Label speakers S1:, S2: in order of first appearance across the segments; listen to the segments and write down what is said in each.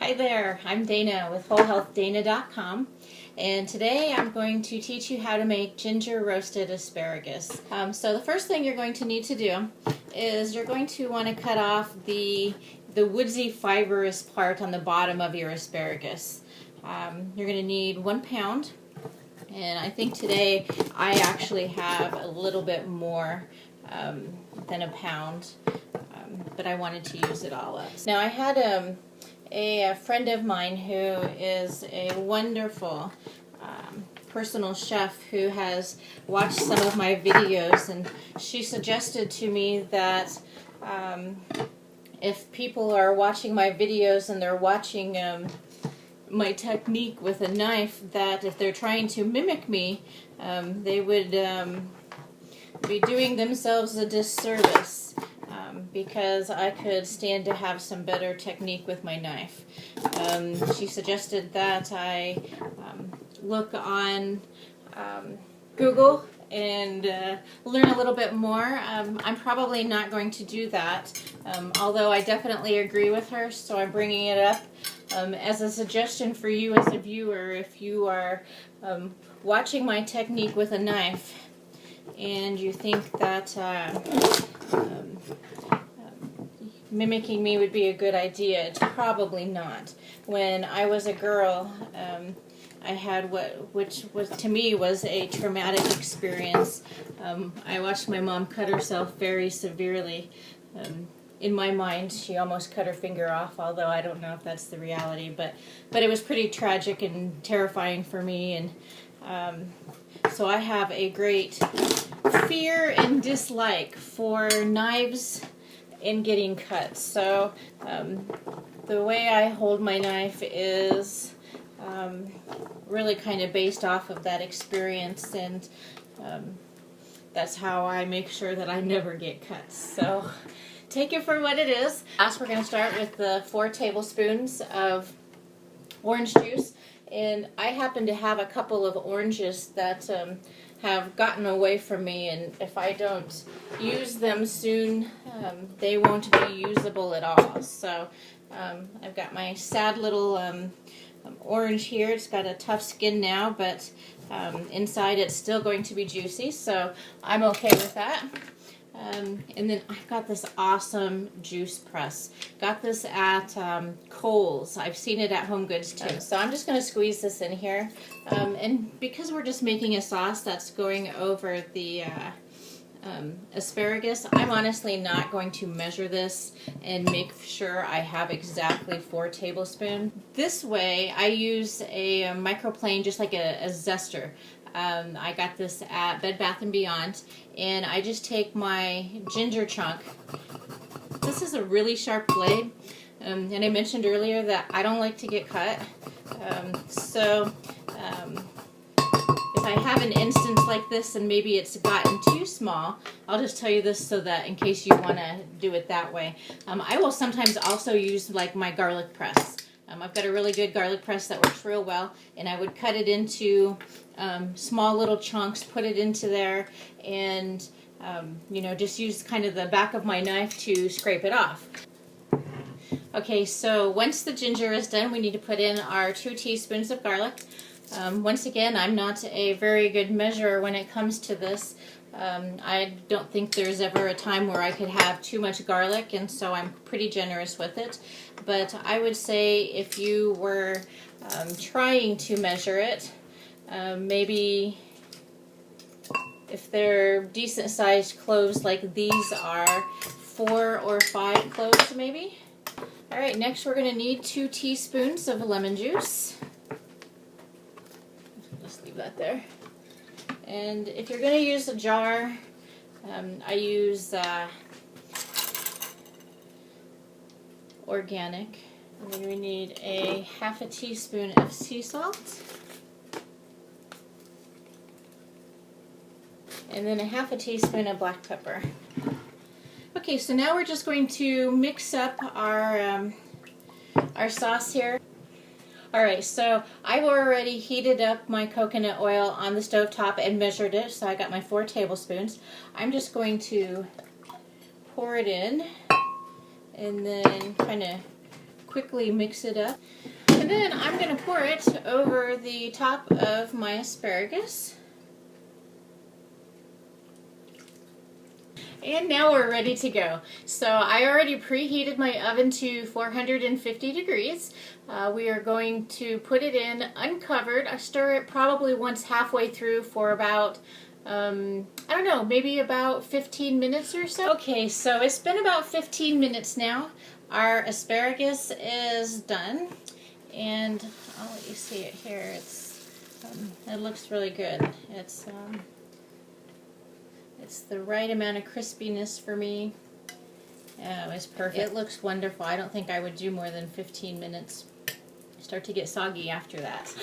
S1: Hi there, I'm Dana with wholehealthdana.com, and today I'm going to teach you how to make ginger roasted asparagus. So the first thing you're going to need to do is you're going to want to cut off the woodsy fibrous part on the bottom of your asparagus. You're going to need 1 pound, and I think today I actually have a little bit more than a pound, but I wanted to use it all up. Now I had a friend of mine who is a wonderful personal chef who has watched some of my videos, and she suggested to me that if people are watching my videos and they're watching my technique with a knife, that if they're trying to mimic me, they would be doing themselves a disservice. Because I could stand to have some better technique with my knife. She suggested that I look on Google and learn a little bit more. I'm probably not going to do that, although I definitely agree with her, so I'm bringing it up as a suggestion for you as a viewer. If you are watching my technique with a knife and you think that mimicking me would be a good idea, it's probably not. When I was a girl, I had which was to me was a traumatic experience. I watched my mom cut herself very severely. In my mind, she almost cut her finger off, although I don't know if that's the reality. But it was pretty tragic and terrifying for me, and so I have a great fear and dislike for knives in getting cut. So the way I hold my knife is really kind of based off of that experience, and that's how I make sure that I never get cut. So take it for what it is. Last, we're going to start with the 4 tablespoons of orange juice, and I happen to have a couple of oranges that have gotten away from me, and if I don't use them soon, they won't be usable at all. So I've got my sad little orange here. It's got a tough skin now, but inside it's still going to be juicy, so I'm okay with that. And then I've got this awesome juice press. Got this at Kohl's. I've seen it at Home Goods too. So I'm just going to squeeze this in here. And because we're just making a sauce that's going over the asparagus, I'm honestly not going to measure this and make sure I have exactly 4 tablespoons. This way I use a microplane, just like a zester. I got this at Bed Bath & Beyond, and I just take my ginger chunk. This is a really sharp blade, and I mentioned earlier that I don't like to get cut, so if I have an instance like this and maybe it's gotten too small, I'll just tell you this so that in case you want to do it that way. I will sometimes also use like my garlic press. I've got a really good garlic press that works real well, and I would cut it into small little chunks, put it into there, and you know, just use kind of the back of my knife to scrape it off. Okay, so once the ginger is done, we need to put in our 2 teaspoons of garlic. Once again, I'm not a very good measurer when it comes to this. I don't think there's ever a time where I could have too much garlic, and so I'm pretty generous with it. But I would say if you were trying to measure it, maybe if they're decent sized cloves like these are, 4 or 5 cloves maybe. Alright, next we're going to need 2 teaspoons of lemon juice. Just leave that there. And if you're going to use a jar, I use organic. And then we need a ½ teaspoon of sea salt. And then a ½ teaspoon of black pepper. Okay, so now we're just going to mix up our sauce here. Alright, so I've already heated up my coconut oil on the stovetop and measured it, so I got my 4 tablespoons. I'm just going to pour it in and then kind of quickly mix it up. And then I'm going to pour it over the top of my asparagus. And now we're ready to go. So I already preheated my oven to 450 degrees. We are going to put it in uncovered. I stir it probably once halfway through for about, I don't know, maybe about 15 minutes or so. Okay, so it's been about 15 minutes now. Our asparagus is done. And I'll let you see it here. It looks really good. It's the right amount of crispiness for me. It's perfect. It looks wonderful. I don't think I would do more than 15 minutes. Start to get soggy after that.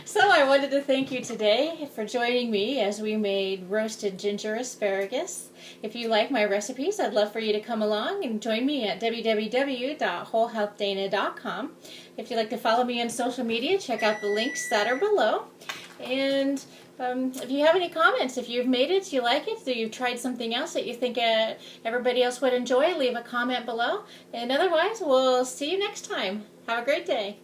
S1: So I wanted to thank you today for joining me as we made roasted ginger asparagus. If you like my recipes, I'd love for you to come along and join me at www.wholehealthdana.com. If you'd like to follow me on social media, check out the links that are below. And if you have any comments, if you've made it, you like it, or you've tried something else that you think everybody else would enjoy, leave a comment below. And otherwise, we'll see you next time. Have a great day.